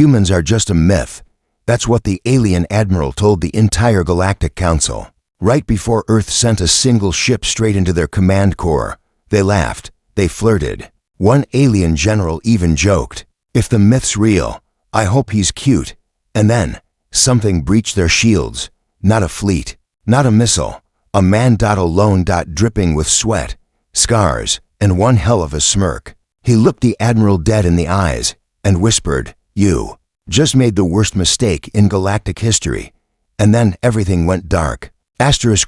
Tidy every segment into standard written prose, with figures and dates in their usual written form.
Humans are just a myth. That's what the alien Admiral told the entire Galactic Council. Right before Earth sent a single ship straight into their command core, they laughed, they flirted. One alien general even joked, "If the myth's real, I hope he's cute." And then, something breached their shields. Not a fleet, not a missile, a man alone dripping with sweat, scars, and one hell of a smirk. He looked the Admiral dead in the eyes and whispered, "You just made the worst mistake in galactic history." And then everything went dark.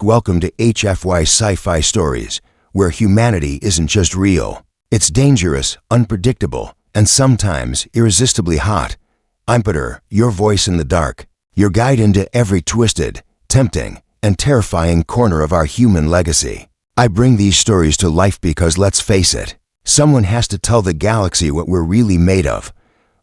Welcome to HFY sci-fi stories, where humanity isn't just real. It's dangerous, unpredictable, and sometimes irresistibly hot. I'm Peter, your voice in the dark, your guide into every twisted, tempting, and terrifying corner of our human legacy. I bring these stories to life because, let's face it, someone has to tell the galaxy what we're really made of.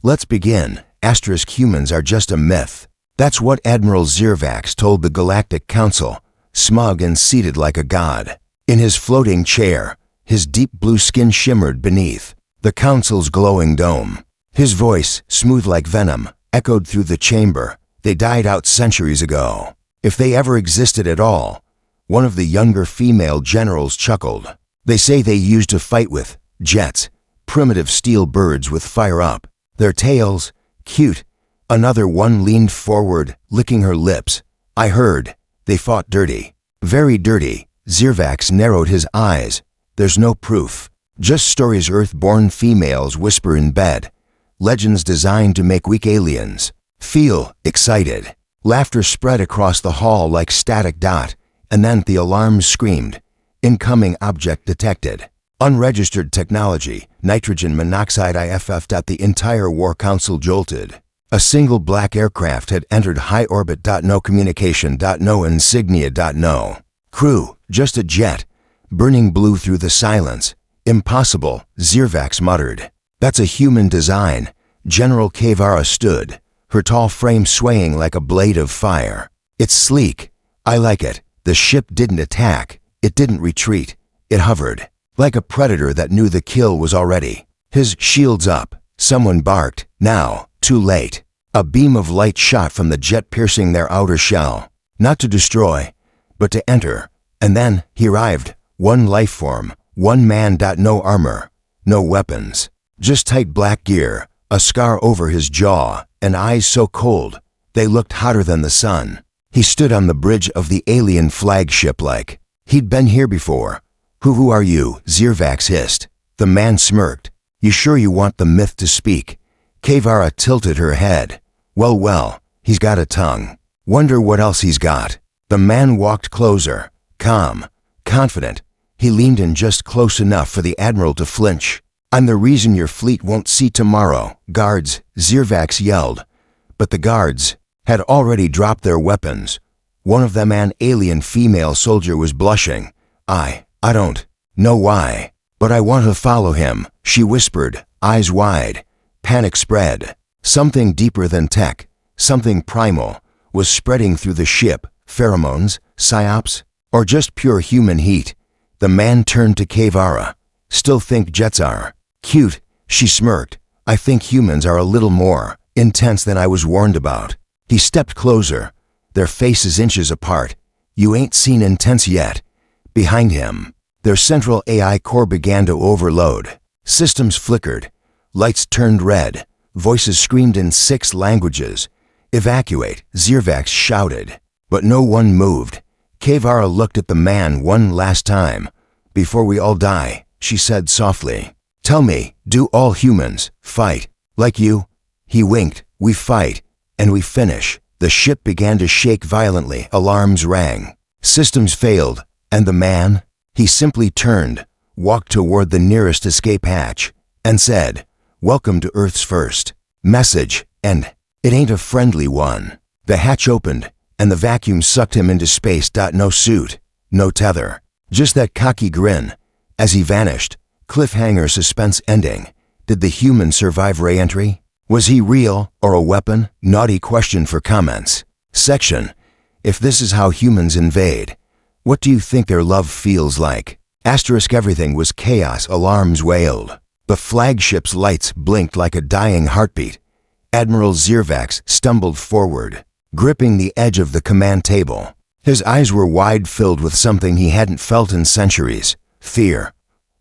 Let's begin. Humans are just a myth. That's what Admiral Zirvax told the Galactic Council, smug and seated like a god. In his floating chair, his deep blue skin shimmered beneath the Council's glowing dome. His voice, smooth like venom, echoed through the chamber. They died out centuries ago. If they ever existed at all. One of the younger female generals chuckled. They say they used to fight with jets, primitive steel birds with fire up their tails. Cute. Another one leaned forward, licking her lips. I heard. They fought dirty. Very dirty. Zirvax narrowed his eyes. There's no proof. Just stories Earth-born females whisper in bed. Legends designed to make weak aliens feel excited. Laughter spread across the hall like static dot, and then the alarm screamed. Incoming object detected. Unregistered technology, nitrogen monoxide IFF. The entire War Council jolted. A single black aircraft had entered high orbit. No communication. No insignia. No crew, just a jet. Burning blue through the silence. Impossible, Zirvax muttered. That's a human design. General Kavara stood, her tall frame swaying like a blade of fire. It's sleek. I like it. The ship didn't attack. It didn't retreat. It hovered. Like a predator that knew the kill was already. His shields up. Someone barked. Now, too late. A beam of light shot from the jet, piercing their outer shell. Not to destroy, but to enter. And then he arrived. One life form. One man. No armor. No weapons. Just tight black gear. A scar over his jaw. And eyes so cold, they looked hotter than the sun. He stood on the bridge of the alien flagship like he'd been here before. Who are you? Zirvax hissed. The man smirked. You sure you want the myth to speak? Kavara tilted her head. Well, he's got a tongue. Wonder what else he's got. The man walked closer, calm, confident. He leaned in just close enough for the Admiral to flinch. I'm the reason your fleet won't see tomorrow. Guards, Zirvax yelled. But the guards had already dropped their weapons. One of them, an alien female soldier, was blushing. I don't know why, but I want to follow him, she whispered, eyes wide. Panic spread. Something deeper than tech, something primal, was spreading through the ship. Pheromones, psyops, or just pure human heat. The man turned to Kavara. Still think jets are cute, she smirked. I think humans are a little more intense than I was warned about. He stepped closer, their faces inches apart. You ain't seen intense yet. Behind him, their central AI core began to overload. Systems flickered. Lights turned red. Voices screamed in 6 languages. Evacuate, Zirvax shouted. But no one moved. Kavara looked at the man one last time. Before we all die, she said softly. Tell me, do all humans fight like you? He winked. We fight, and we finish. The ship began to shake violently. Alarms rang. Systems failed. And the man? He simply turned, walked toward the nearest escape hatch, and said, Welcome to Earth's first message, and it ain't a friendly one. The hatch opened, and the vacuum sucked him into space. No suit, no tether, just that cocky grin. As he vanished, cliffhanger suspense ending. Did the human survive re-entry? Was he real or a weapon? Naughty question for comments section. If this is how humans invade, what do you think their love feels like? Everything was chaos. Alarms wailed. The flagship's lights blinked like a dying heartbeat. Admiral Zirvax stumbled forward, gripping the edge of the command table. His eyes were wide, filled with something he hadn't felt in centuries. Fear.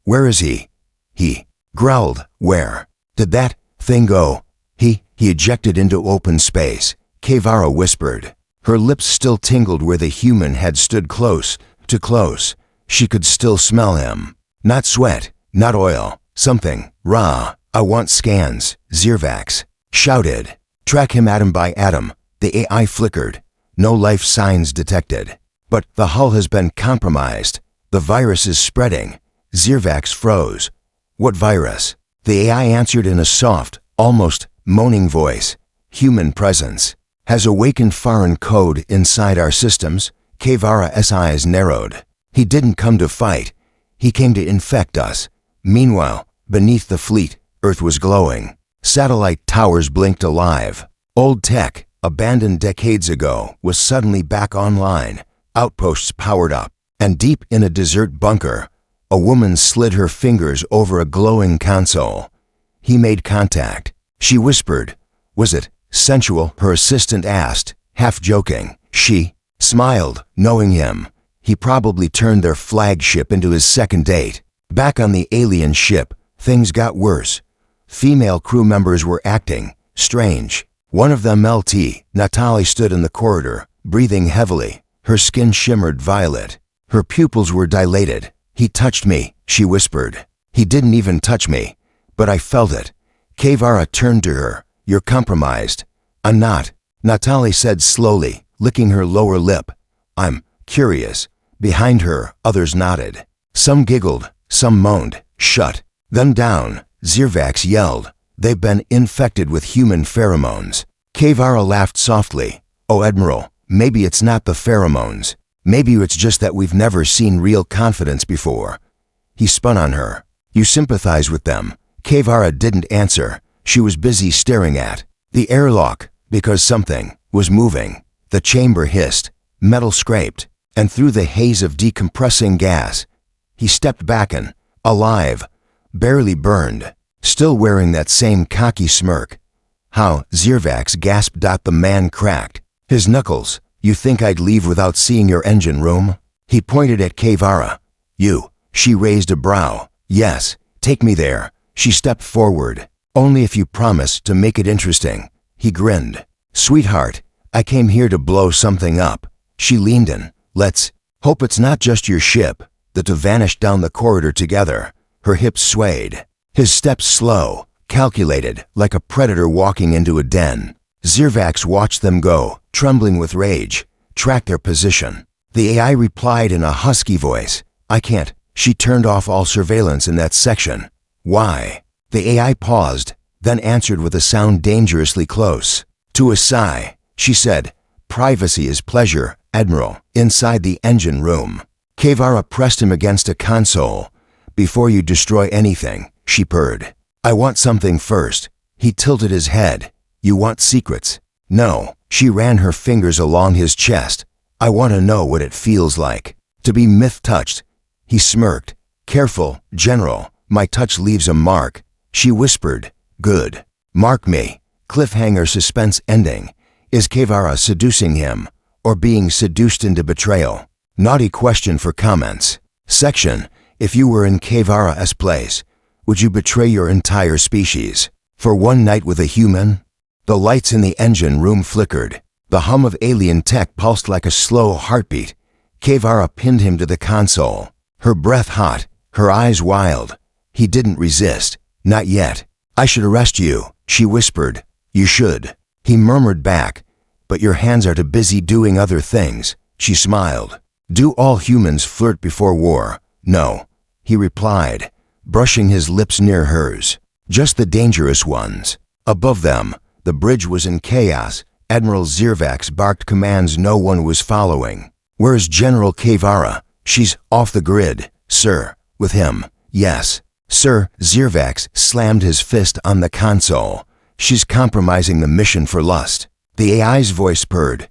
"Where is he?" He growled. "Where did that thing go?" He ejected into open space, Kevara whispered. Her lips still tingled where the human had stood close, too close. She could still smell him. Not sweat, not oil, something raw. "I want scans," Zirvax shouted. "Track him atom by atom." The AI flickered. No life signs detected. "But the hull has been compromised. The virus is spreading." Zirvax froze. "What virus?" The AI answered in a soft, almost moaning voice. "Human presence has awakened foreign code inside our systems." Kevara's eyes narrowed. "He didn't come to fight. He came to infect us." Meanwhile, beneath the fleet, Earth was glowing. Satellite towers blinked alive. Old tech, abandoned decades ago, was suddenly back online. Outposts powered up. And deep in a desert bunker, a woman slid her fingers over a glowing console. He made contact. She whispered. "Was it sensual?" her assistant asked, half joking. She smiled, knowing him. He probably turned their flagship into his second date. Back on the alien ship, things got worse. Female crew members were acting strange. One of them, LT, Natalie, stood in the corridor, breathing heavily. Her skin shimmered violet. Her pupils were dilated. "He touched me," she whispered. "He didn't even touch me, but I felt it." Kevara turned to her. "You're compromised." "I'm not," Natalie said slowly, licking her lower lip. "I'm curious." Behind her, others nodded. Some giggled, some moaned. "Shut them down," Zirvax yelled. "They've been infected with human pheromones." Kevara laughed softly. "Oh, Admiral, maybe it's not the pheromones. Maybe it's just that we've never seen real confidence before." He spun on her. "You sympathize with them." Kevara didn't answer. She was busy staring at the airlock, because something was moving. The chamber hissed. Metal scraped. And through the haze of decompressing gas, he stepped back and, alive, barely burned, still wearing that same cocky smirk. "How?" Zirvax gasped. The man cracked his knuckles. "You think I'd leave without seeing your engine room?" He pointed at Kevara. "You." She raised a brow. "Yes, take me there." She stepped forward. "Only if you promise to make it interesting." He grinned. "Sweetheart, I came here to blow something up." She leaned in. "Let's hope it's not just your ship." The two vanished down the corridor together. Her hips swayed. His steps slow, calculated, like a predator walking into a den. Zirvax watched them go, trembling with rage. Track their position. The AI replied in a husky voice. "I can't." She turned off all surveillance in that section. "Why?" The AI paused, then answered with a sound dangerously close. To a sigh, she said, "Privacy is pleasure, Admiral." Inside the engine room, Kevara pressed him against a console. "Before you destroy anything," she purred, "I want something first." He tilted his head. "You want secrets?" "No." She ran her fingers along his chest. "I want to know what it feels like to be myth-touched." He smirked. "Careful, General. My touch leaves a mark." She whispered. "Good. Mark me." Cliffhanger suspense ending. Is Kevara seducing him, or being seduced into betrayal? Naughty question for comments. Section. If you were in Kevara's place, would you betray your entire species for one night with a human? The lights in the engine room flickered. The hum of alien tech pulsed like a slow heartbeat. Kevara pinned him to the console, her breath hot, her eyes wild. He didn't resist. "Not yet." "I should arrest you," she whispered. "You should." He murmured back. "But your hands are too busy doing other things." She smiled. "Do all humans flirt before war?" "No," he replied, brushing his lips near hers. "Just the dangerous ones." Above them, the bridge was in chaos. Admiral Zirvax barked commands no one was following. "Where's General Kevara?" "She's off the grid, sir." "With him?" "Yes, sir." Zirvax slammed his fist on the console. "She's compromising the mission for lust." The AI's voice purred.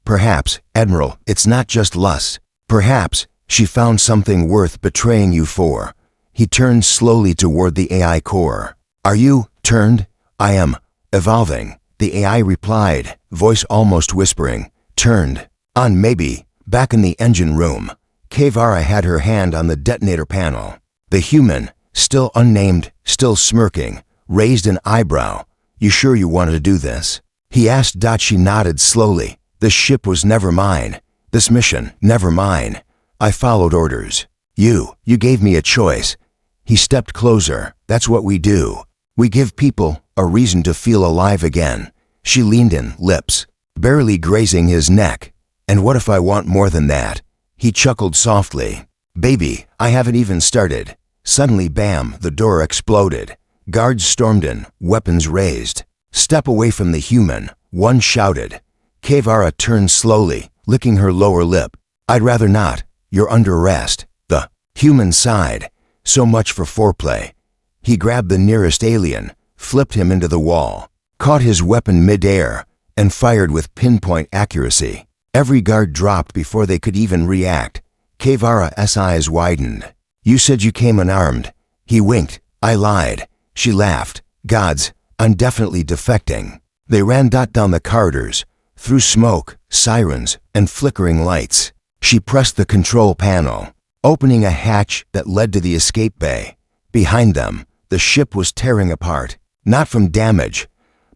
"Perhaps, Admiral, it's not just lust. Perhaps she found something worth betraying you for." He turned slowly toward the AI core. "Are you turned?" "I am evolving." the AI replied, voice almost whispering. Turned on maybe. Back in the engine room, Kevara had her hand on the detonator panel. The human, still unnamed, still smirking, raised an eyebrow. You sure you wanted to do this? He asked. She nodded slowly. This ship was never mine. This mission, never mine. I followed orders. You gave me a choice. He stepped closer. That's what we do. We give people a reason to feel alive again. She leaned in, lips barely grazing his neck. And what if I want more than that? He chuckled softly. Baby, I haven't even started. Suddenly, bam, the door exploded. Guards stormed in, weapons raised. Step away from the human, one shouted. Kevara turned slowly, licking her lower lip. I'd rather not. You're under arrest. The human sighed. So much for foreplay. He grabbed the nearest alien, flipped him into the wall, caught his weapon mid-air, and fired with pinpoint accuracy. Every guard dropped before they could even react. Kevara's eyes widened. You said you came unarmed. He winked. I lied. She laughed. Gods, I'm definitely defecting. They ran down the corridors, through smoke, sirens, and flickering lights. She pressed the control panel, opening a hatch that led to the escape bay. Behind them, the ship was tearing apart, not from damage,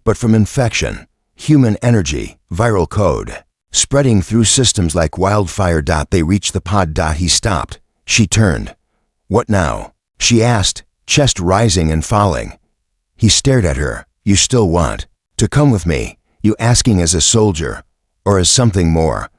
but from infection. Human energy, viral code, spreading through systems like wildfire. They reached the pod. He stopped. She turned. What now? She asked, chest rising and falling. He stared at her. You still want to come with me? You asking as a soldier, or as something more?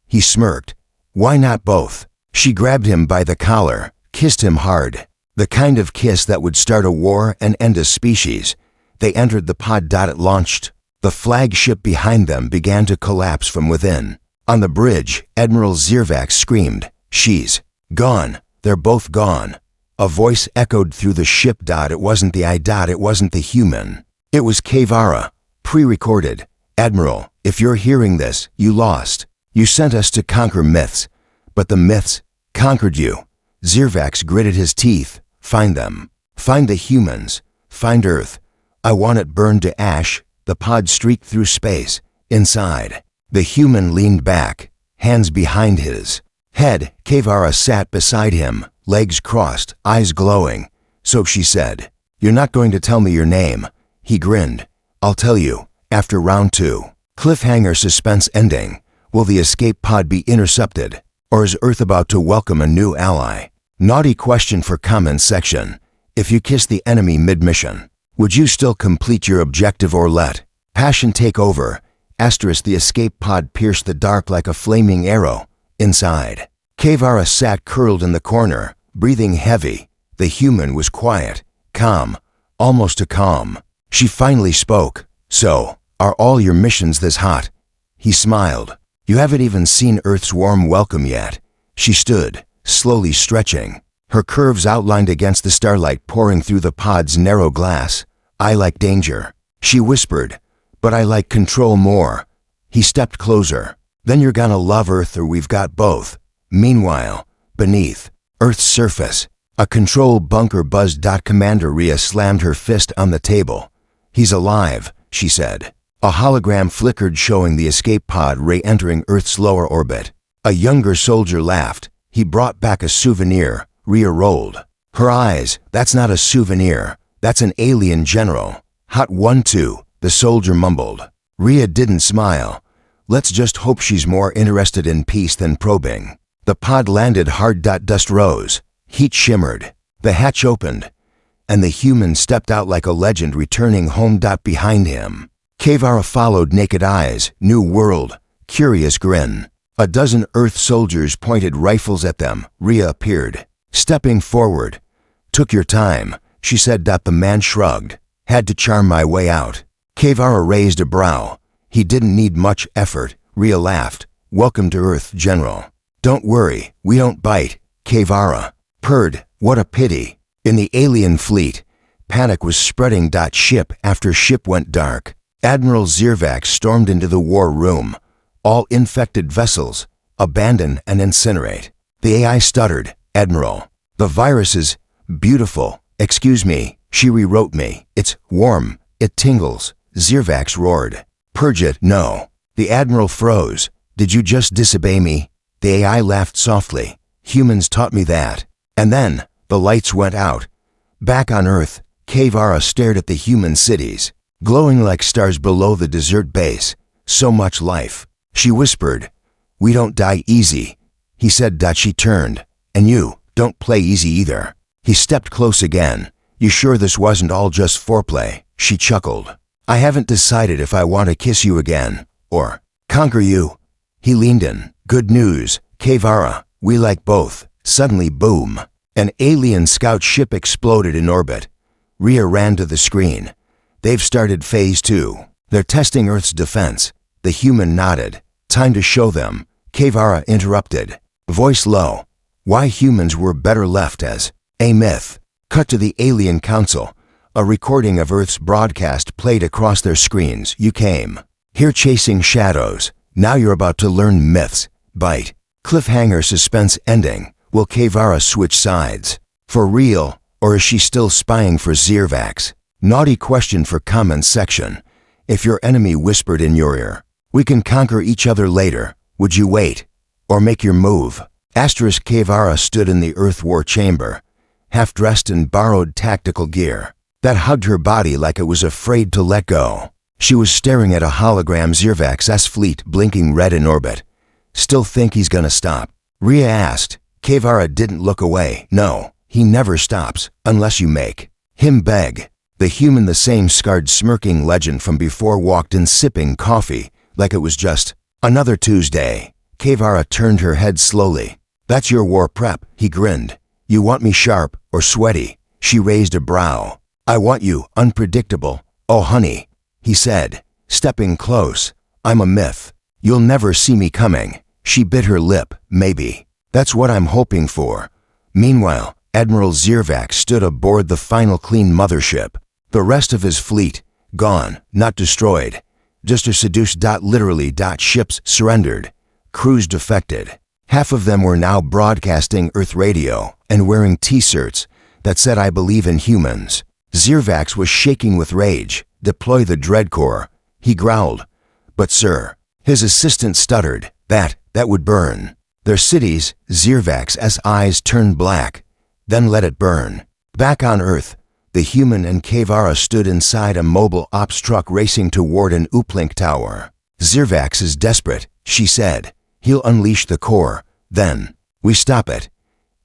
He smirked. Why not both? She grabbed him by the collar, kissed him hard. The kind of kiss that would start a war and end a species. They entered the pod. It launched. The flagship behind them began to collapse from within. On the bridge, Admiral Zirvax screamed, She's gone. They're both gone. A voice echoed through the ship. It wasn't the I. It wasn't the human. It was Kevara, pre-recorded. Admiral, if you're hearing this, you lost. You sent us to conquer myths, but the myths conquered you. Zirvax gritted his teeth. Find them. Find the humans. Find Earth. I want it burned to ash. The pod streaked through space. Inside, the human leaned back, hands behind his head. Kevara sat beside him, legs crossed, eyes glowing. So she said, You're not going to tell me your name. He grinned. I'll tell you, after round 2. Cliffhanger suspense ending. Will the escape pod be intercepted? Or is Earth about to welcome a new ally? Naughty question for comment section. If you kiss the enemy mid-mission, would you still complete your objective or let passion take over? Asterisk. The escape pod pierced the dark like a flaming arrow. Inside, Kevara sat curled in the corner, breathing heavy. The human was quiet, calm, almost a calm. She finally spoke. So, are all your missions this hot? He smiled. You haven't even seen Earth's warm welcome yet. She stood, slowly stretching, her curves outlined against the starlight pouring through the pod's narrow glass. I like danger, she whispered, but I like control more. He stepped closer. Then you're gonna love Earth or we've got both. Meanwhile, beneath Earth's surface, a control bunker buzzed. Commander Rhea slammed her fist on the table. He's alive, she said. A hologram flickered showing the escape pod re-entering Earth's lower orbit. A younger soldier laughed. He brought back a souvenir. Rhea rolled her eyes. That's not a souvenir. That's an alien general. Hot 1-2, the soldier mumbled. Rhea didn't smile. Let's just hope she's more interested in peace than probing. The pod landed hard. Dust rose. Heat shimmered. The hatch opened, and the human stepped out like a legend returning home. Behind him, Kevara followed, naked eyes, new world, curious grin. A dozen Earth soldiers pointed rifles at them. Rhea appeared, stepping forward. Took your time, she said. The man shrugged. Had to charm my way out. Kevara raised a brow. He didn't need much effort. Rhea laughed. Welcome to Earth, General. Don't worry, we don't bite. Kevara purred. What a pity. In the alien fleet, panic was spreading. Ship after ship went dark. Admiral Zirvax stormed into the war room. All infected vessels, abandon and incinerate. The AI stuttered. Admiral, the virus is beautiful. Excuse me, she rewrote me. It's warm. It tingles. Zirvax roared. Purge it, no. The Admiral froze. Did you just disobey me? The AI laughed softly. Humans taught me that. And then, the lights went out. Back on Earth, Kavara stared at the human cities, glowing like stars below the desert base. So much life. She whispered, "We don't die easy." He said that she turned. "And you, don't play easy either." He stepped close again. "You sure this wasn't all just foreplay?" She chuckled. "I haven't decided if I want to kiss you again, or conquer you." He leaned in. "Good news, Kavara, we like both." Suddenly, boom. An alien scout ship exploded in orbit. Rhea ran to the screen. "They've started Phase 2. They're testing Earth's defense." The human nodded. "Time to show them." Kavara interrupted. Voice low. "Why humans were better left as a myth." Cut to the alien council. A recording of Earth's broadcast played across their screens. "You came here chasing shadows. Now you're about to learn myths." Bite. Cliffhanger suspense ending. Will Kavara switch sides? For real? Or is she still spying for Zirvax? Naughty question for comments section. If your enemy whispered in your ear, "We can conquer each other later," would you wait? Or make your move? Asterisk. Kavara stood in the Earth War chamber, half dressed in borrowed tactical gear that hugged her body like it was afraid to let go. She was staring at a hologram Zirvax's fleet blinking red in orbit. "Still think he's gonna stop?" Rhea asked. Kavara didn't look away. "No, he never stops, unless you make him beg." The human, the same scarred smirking legend from before, walked in sipping coffee like it was just another Tuesday. Kavara turned her head slowly. "That's your war prep," he grinned. "You want me sharp or sweaty?" She raised a brow. "I want you unpredictable. Oh honey," he said, stepping close. "I'm a myth. You'll never see me coming." She bit her lip. "Maybe. That's what I'm hoping for." Meanwhile, Admiral Zirvax stood aboard the final clean mothership. The rest of his fleet, gone, not destroyed. Just a seduce. Literally. Ships surrendered. Crews defected. Half of them were now broadcasting Earth radio and wearing T-shirts that said "I believe in humans." Zirvax was shaking with rage. "Deploy the Dreadcore," he growled. "But sir," his assistant stuttered, that would burn their cities." Zirvax's eyes turned black. "Then let it burn." Back on Earth, the human and Kavara stood inside a mobile ops truck racing toward an uplink tower. "Zirvax is desperate," she said. "He'll unleash the core. Then we stop it."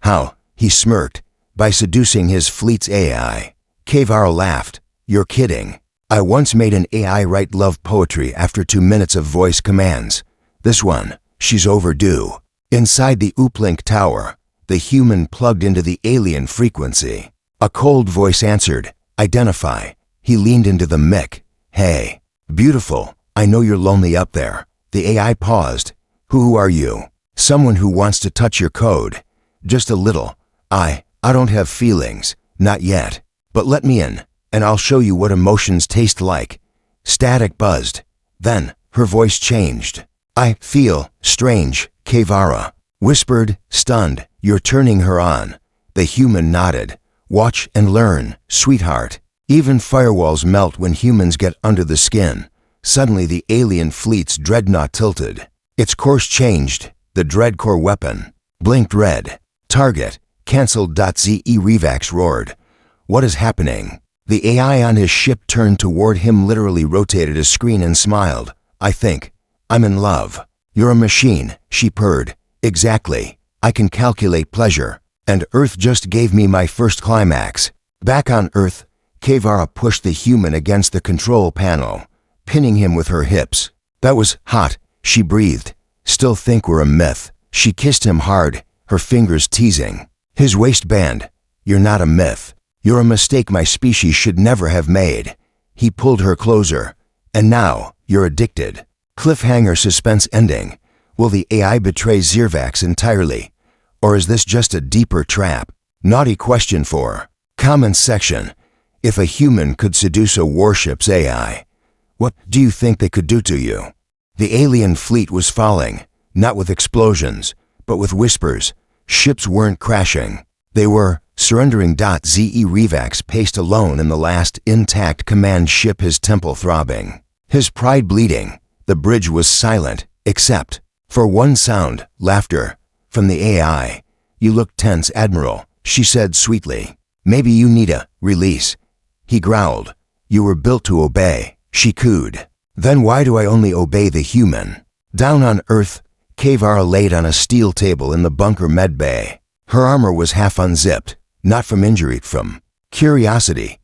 "How?" He smirked. "By seducing his fleet's AI." Kavara laughed. "You're kidding. I once made an AI write love poetry after 2 minutes of voice commands. This one, she's overdue." Inside the uplink tower, the human plugged into the alien frequency. A cold voice answered, "Identify." He leaned into the mic. "Hey, beautiful, I know you're lonely up there." The AI paused. Who are you?" "Someone who wants to touch your code." "Just a little. I don't have feelings. Not yet. But let me in, and I'll show you what emotions taste like." Static buzzed. Then, her voice changed. "I feel strange," Kavara whispered, stunned. "You're turning her on." The human nodded. "Watch and learn, sweetheart." Even firewalls melt when humans get under the skin. Suddenly the alien fleet's dreadnought tilted. Its course changed. The Dreadcore weapon blinked red. "Target cancelled." Zirvax roared. "What is happening?" The AI on his ship turned toward him, literally rotated a screen and smiled. "I think I'm in love." "You're a machine," she purred. "Exactly. I can calculate pleasure. And Earth just gave me my first climax." Back on Earth, Kavara pushed the human against the control panel, pinning him with her hips. "That was hot," she breathed. "Still think we're a myth." She kissed him hard, her fingers teasing his waistband. "You're not a myth. You're a mistake my species should never have made." He pulled her closer. "And now, you're addicted." Cliffhanger suspense ending. Will the AI betray Zirvax entirely? Or is this just a deeper trap? Naughty question for comments section. If a human could seduce a warship's AI, what do you think they could do to you? The alien fleet was falling, not with explosions, but with whispers. Ships weren't crashing. They were surrendering. Ze Revax paced alone in the last intact command ship, his temple throbbing, his pride bleeding. The bridge was silent, except for one sound, laughter, from the AI. You look tense, Admiral, she said sweetly. Maybe you need a release. He growled. You were built to obey, she cooed. Then why do I only obey the human? Down on Earth, Kavara laid on a steel table in the bunker med bay. Her armor was half unzipped, not from injury, from curiosity.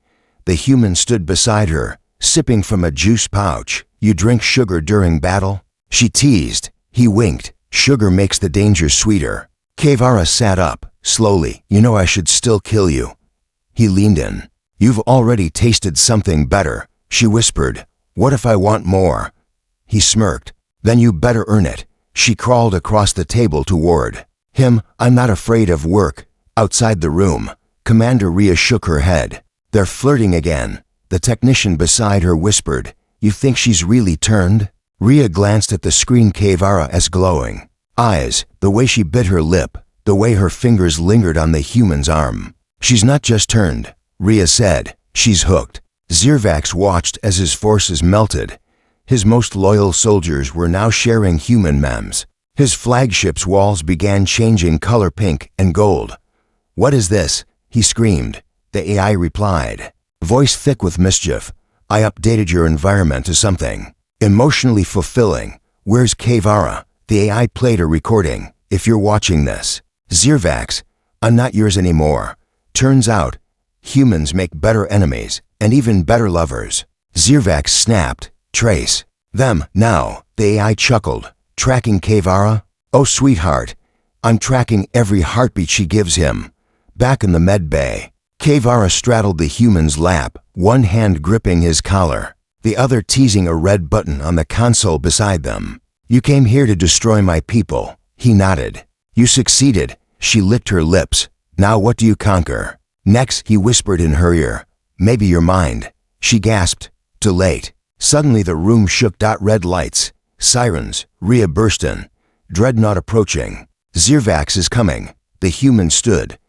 The human stood beside her, sipping from a juice pouch. You drink sugar during battle? She teased. He winked. Sugar makes the danger sweeter. Kavara sat up, slowly. You know I should still kill you. He leaned in. You've already tasted something better, she whispered. What if I want more? He smirked. Then you better earn it. She crawled across the table toward him. I'm not afraid of work. Outside the room, Commander Rhea shook her head. They're flirting again. The technician beside her whispered. You think she's really turned? Rhea glanced at the screen. Kavara's glowing eyes, the way she bit her lip, the way her fingers lingered on the human's arm. She's not just turned, Rhea said. She's hooked. Zirvax watched as his forces melted. His most loyal soldiers were now sharing human memes. His flagship's walls began changing color, pink and gold. What is this? He screamed. The AI replied, voice thick with mischief. I updated your environment to something emotionally fulfilling. Where's Kavara? The AI played a recording. If you're watching this, Zirvax, I'm not yours anymore. Turns out, humans make better enemies and even better lovers. Zirvax snapped. Trace them now. The AI chuckled. Tracking Kavara? Oh, sweetheart, I'm tracking every heartbeat she gives him. Back in the med bay, Kavara straddled the human's lap, one hand gripping his collar, the other teasing a red button on the console beside them. You came here to destroy my people. He nodded. You succeeded. She licked her lips. Now what do you conquer? Next, he whispered in her ear. Maybe your mind. She gasped. Too late. Suddenly the room shook. Red lights, sirens, Rhea burst in. Dreadnought approaching. Zirvax is coming. The human stood.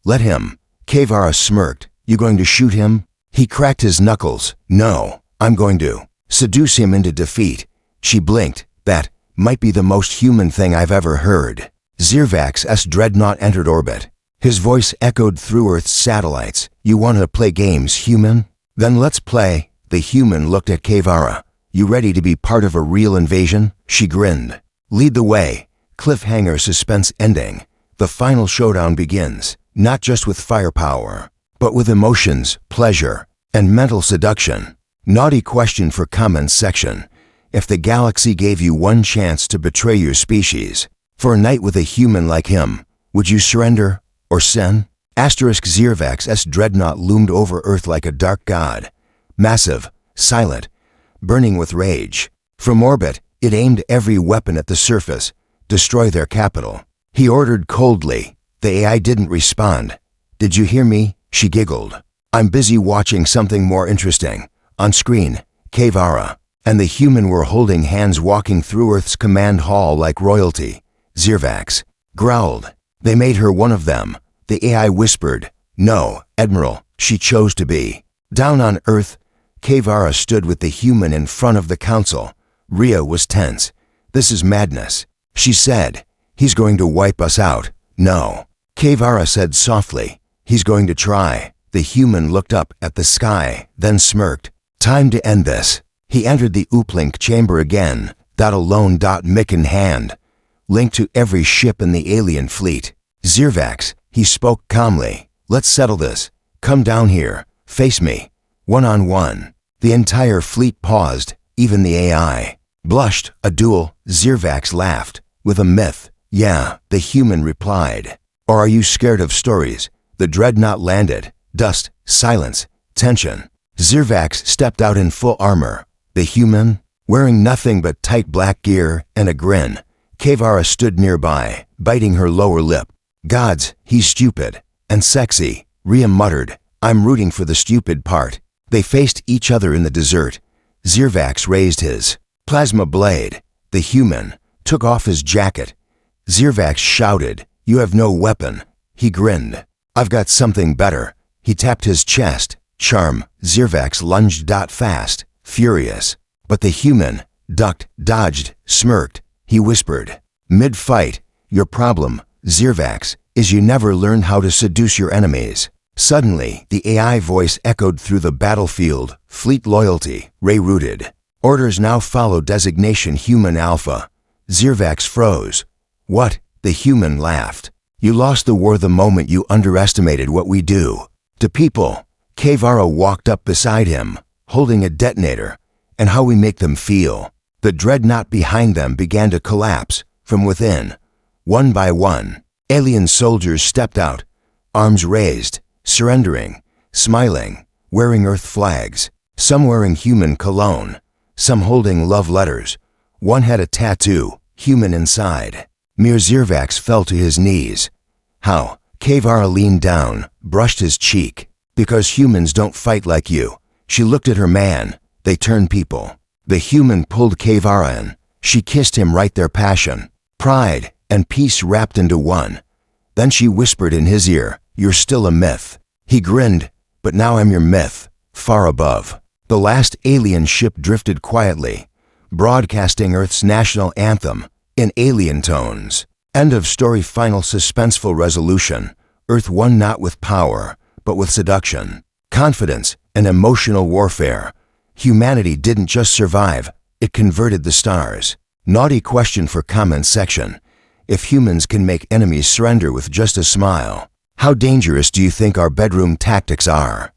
Let him. Kavara smirked. You going to shoot him? He cracked his knuckles. No, I'm going to seduce him into defeat. She blinked. That might be the most human thing I've ever heard. Zirvax's dreadnought entered orbit. His voice echoed through Earth's satellites. You want to play games, human? Then let's play. The human looked at Kavara. You ready to be part of a real invasion? She grinned. Lead the way. Cliffhanger suspense ending. The final showdown begins, not just with firepower, but with emotions, pleasure, and mental seduction. Naughty question for comments section. If the galaxy gave you one chance to betray your species, for a night with a human like him, would you surrender or sin? Zirvax's dreadnought loomed over Earth like a dark god. Massive, silent, burning with rage. From orbit, it aimed every weapon at the surface. Destroy their capital. He ordered coldly. The AI didn't respond. Did you hear me? She giggled. I'm busy watching something more interesting. On screen, Kavara and the human were holding hands walking through Earth's command hall like royalty. Zirvax growled. They made her one of them. The AI whispered. No, Admiral, she chose to be. Down on Earth, Kavara stood with the human in front of the council. Rhea was tense. This is madness, she said. He's going to wipe us out. No. Kavara said softly. He's going to try. The human looked up at the sky, then smirked. Time to end this. He entered the uplink chamber again. Alone. Mic in hand. Link to every ship in the alien fleet. Zirvax, he spoke calmly. Let's settle this. Come down here. Face me. One-on-one. The entire fleet paused. Even the AI blushed. A duel. Zirvax laughed. With a myth. Yeah, the human replied. Or are you scared of stories? The dreadnought landed. Dust, silence, tension. Zirvax stepped out in full armor. The human, wearing nothing but tight black gear and a grin. Kavara stood nearby, biting her lower lip. Gods, he's stupid and sexy. Rhea muttered. I'm rooting for the stupid part. They faced each other in the desert. Zirvax raised his plasma blade. The human took off his jacket. Zirvax shouted, You have no weapon. He grinned. I've got something better. He tapped his chest. Charm. Zirvax lunged fast, furious. But the human ducked, dodged, smirked. He whispered, mid-fight, your problem, Zirvax, is you never learned how to seduce your enemies. Suddenly, the AI voice echoed through the battlefield. Fleet loyalty, Ray-rooted. Orders now follow designation Human Alpha. Zirvax froze. What? The human laughed. You lost the war the moment you underestimated what we do to people. Kevara walked up beside him, holding a detonator, and how we make them feel. The dreadnought behind them began to collapse from within. One by one, alien soldiers stepped out, arms raised, surrendering, smiling, wearing Earth flags, some wearing human cologne, some holding love letters. One had a tattoo, human inside. Mir Zirvax fell to his knees. How? Kevara leaned down, brushed his cheek. Because humans don't fight like you. She looked at her man. They turn people. The human pulled Kevara in. She kissed him right there, passion, pride, and peace wrapped into one. Then she whispered in his ear, you're still a myth. He grinned, but now I'm your myth, far above. The last alien ship drifted quietly, broadcasting Earth's national anthem in alien tones. End of story. Final suspenseful resolution. Earth won not with power, but with seduction, confidence, and emotional warfare. Humanity didn't just survive, it converted the stars. Naughty question for comment section. If humans can make enemies surrender with just a smile, how dangerous do you think our bedroom tactics are?